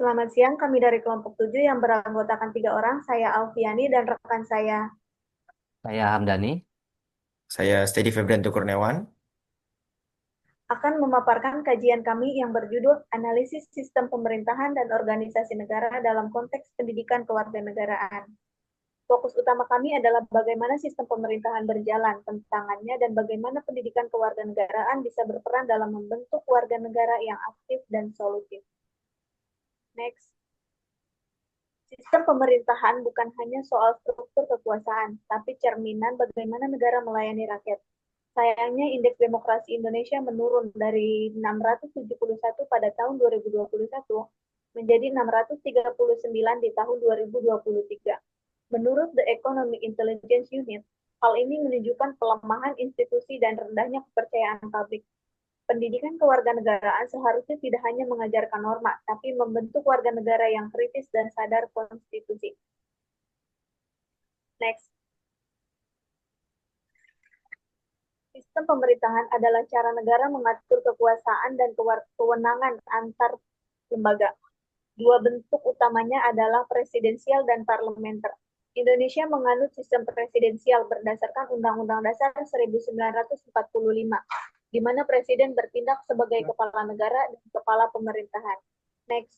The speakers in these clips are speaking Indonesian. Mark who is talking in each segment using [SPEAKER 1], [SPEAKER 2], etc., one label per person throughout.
[SPEAKER 1] Selamat siang, kami dari kelompok 7 yang beranggotakan 3 orang, saya Alfiani dan rekan saya
[SPEAKER 2] Saya Hamdani.
[SPEAKER 3] Saya Steady Febrianto Kurniawan.
[SPEAKER 1] akan memaparkan kajian kami yang berjudul Analisis Sistem Pemerintahan dan Organisasi Negara dalam Konteks Pendidikan Kewarganegaraan. Fokus utama kami adalah bagaimana sistem pemerintahan berjalan, tantangannya, dan bagaimana pendidikan kewarganegaraan bisa berperan dalam membentuk warga negara yang aktif dan solutif. Next. Sistem pemerintahan bukan hanya soal struktur kekuasaan, tapi cerminan bagaimana negara melayani rakyat. Sayangnya indeks demokrasi Indonesia menurun dari 671 pada tahun 2021 menjadi 639 di tahun 2023. Menurut The Economic Intelligence Unit, hal ini menunjukkan pelemahan institusi dan rendahnya kepercayaan publik. Pendidikan kewarganegaraan seharusnya tidak hanya mengajarkan norma, tapi membentuk warga negara yang kritis dan sadar konstitusi. Next. Sistem pemerintahan adalah cara negara mengatur kekuasaan dan kewenangan antar lembaga. Dua bentuk utamanya adalah presidensial dan parlementer. Indonesia menganut sistem presidensial berdasarkan Undang-Undang Dasar 1945, di mana presiden bertindak sebagai kepala negara dan kepala pemerintahan. Next.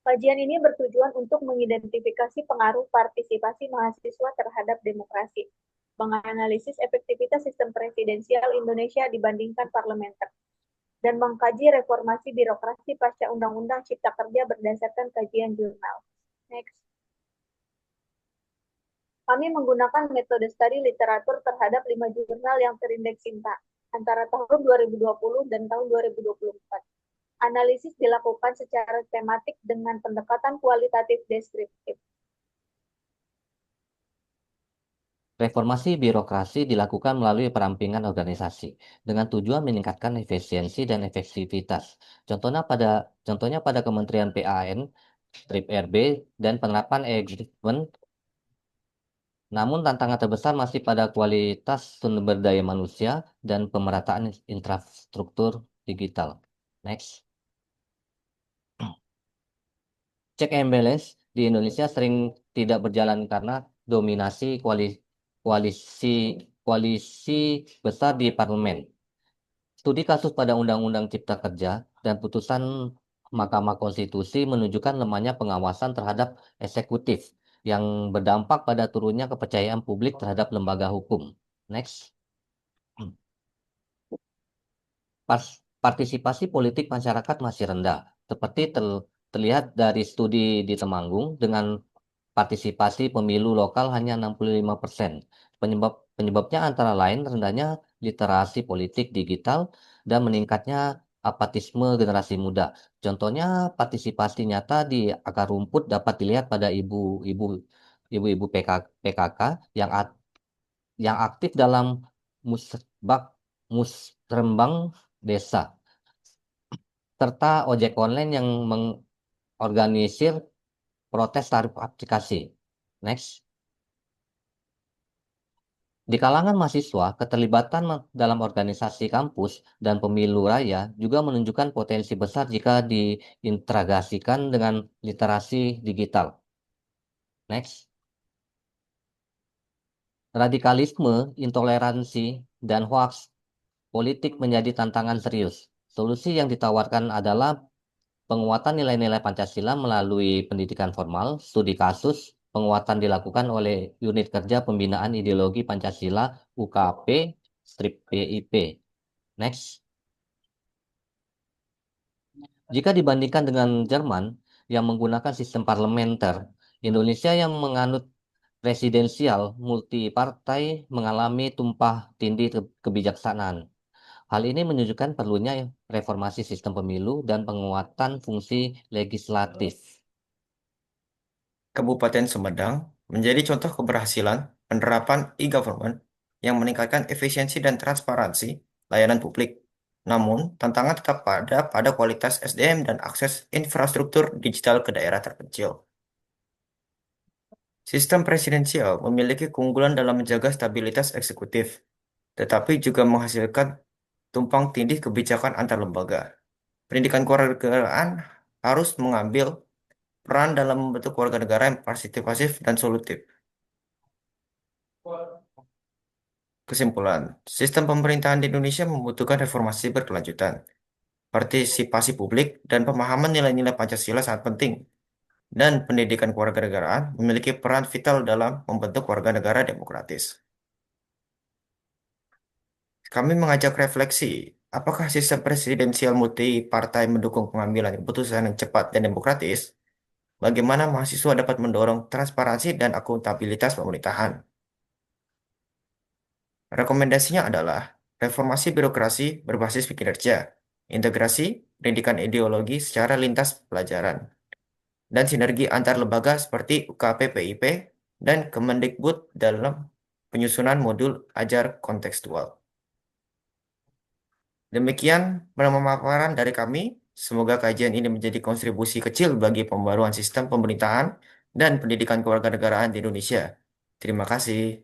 [SPEAKER 1] Kajian ini bertujuan untuk mengidentifikasi pengaruh partisipasi mahasiswa terhadap demokrasi, menganalisis efektivitas sistem presidensial Indonesia dibandingkan parlementer, dan mengkaji reformasi birokrasi pasca Undang-Undang Cipta Kerja berdasarkan kajian jurnal. Next. Kami menggunakan metode studi literatur terhadap 5 jurnal yang terindeks Sinta antara tahun 2020 dan tahun 2024. Analisis dilakukan secara tematik dengan pendekatan kualitatif deskriptif.
[SPEAKER 2] Reformasi birokrasi dilakukan melalui perampingan organisasi dengan tujuan meningkatkan efisiensi dan efektivitas. Contohnya pada Kementerian PAN, Strip RB, dan penerapan e-government. Namun tantangan terbesar masih pada kualitas sumber daya manusia dan pemerataan infrastruktur digital. Next. Check and balance di Indonesia sering tidak berjalan karena dominasi koalisi koalisi besar di parlemen. Studi kasus pada Undang-Undang Cipta Kerja dan putusan Mahkamah Konstitusi menunjukkan lemahnya pengawasan terhadap eksekutif yang berdampak pada turunnya kepercayaan publik terhadap lembaga hukum. Next. Partisipasi politik masyarakat masih rendah, seperti terlihat dari studi di Temanggung dengan partisipasi pemilu lokal hanya 65%. Penyebabnya antara lain rendahnya literasi politik digital dan meningkatnya apatisme generasi muda. Contohnya partisipasi nyata di akar rumput dapat dilihat pada ibu-ibu PKK yang aktif dalam musbak musrembang desa serta ojek online yang mengorganisir protes tarif aplikasi. Next. Di kalangan mahasiswa, keterlibatan dalam organisasi kampus dan pemilu raya juga menunjukkan potensi besar jika diintegrasikan dengan literasi digital. Next. Radikalisme, intoleransi, dan hoaks politik menjadi tantangan serius. Solusi yang ditawarkan adalah penguatan nilai-nilai Pancasila melalui pendidikan formal, studi kasus, penguatan dilakukan oleh Unit Kerja Pembinaan Ideologi Pancasila UKP strip PIP. Next. Jika dibandingkan dengan Jerman yang menggunakan sistem parlementer, Indonesia yang menganut presidensial multipartai mengalami tumpah tindih kebijaksanaan. Hal ini menunjukkan perlunya reformasi sistem pemilu dan penguatan fungsi legislatif.
[SPEAKER 3] Kabupaten Sumedang menjadi contoh keberhasilan penerapan e-government yang meningkatkan efisiensi dan transparansi layanan publik. Namun, tantangan tetap ada pada kualitas SDM dan akses infrastruktur digital ke daerah terpencil. Sistem presidensial memiliki keunggulan dalam menjaga stabilitas eksekutif, tetapi juga menghasilkan tumpang tindih kebijakan antar lembaga. pendidikan kewarganegaraan harus mengambil peran dalam membentuk warga negara yang partisipatif dan solutif. Kesimpulan, sistem pemerintahan di Indonesia membutuhkan reformasi berkelanjutan. Partisipasi publik dan pemahaman nilai-nilai Pancasila sangat penting, dan pendidikan kewarganegaraan memiliki peran vital dalam membentuk warga negara demokratis. Kami mengajak refleksi, apakah sistem presidensial multi partai mendukung pengambilan keputusan yang cepat dan demokratis? Bagaimana mahasiswa dapat mendorong transparansi dan akuntabilitas pemerintahan? Rekomendasinya adalah reformasi birokrasi berbasis kinerja, integrasi pendidikan ideologi secara lintas pelajaran, dan sinergi antar lembaga seperti UKP PIP dan Kemendikbud dalam penyusunan modul ajar kontekstual. Demikian pemaparan dari kami. Semoga kajian ini menjadi kontribusi kecil bagi pembaruan sistem pemerintahan dan pendidikan kewarganegaraan di Indonesia. Terima kasih.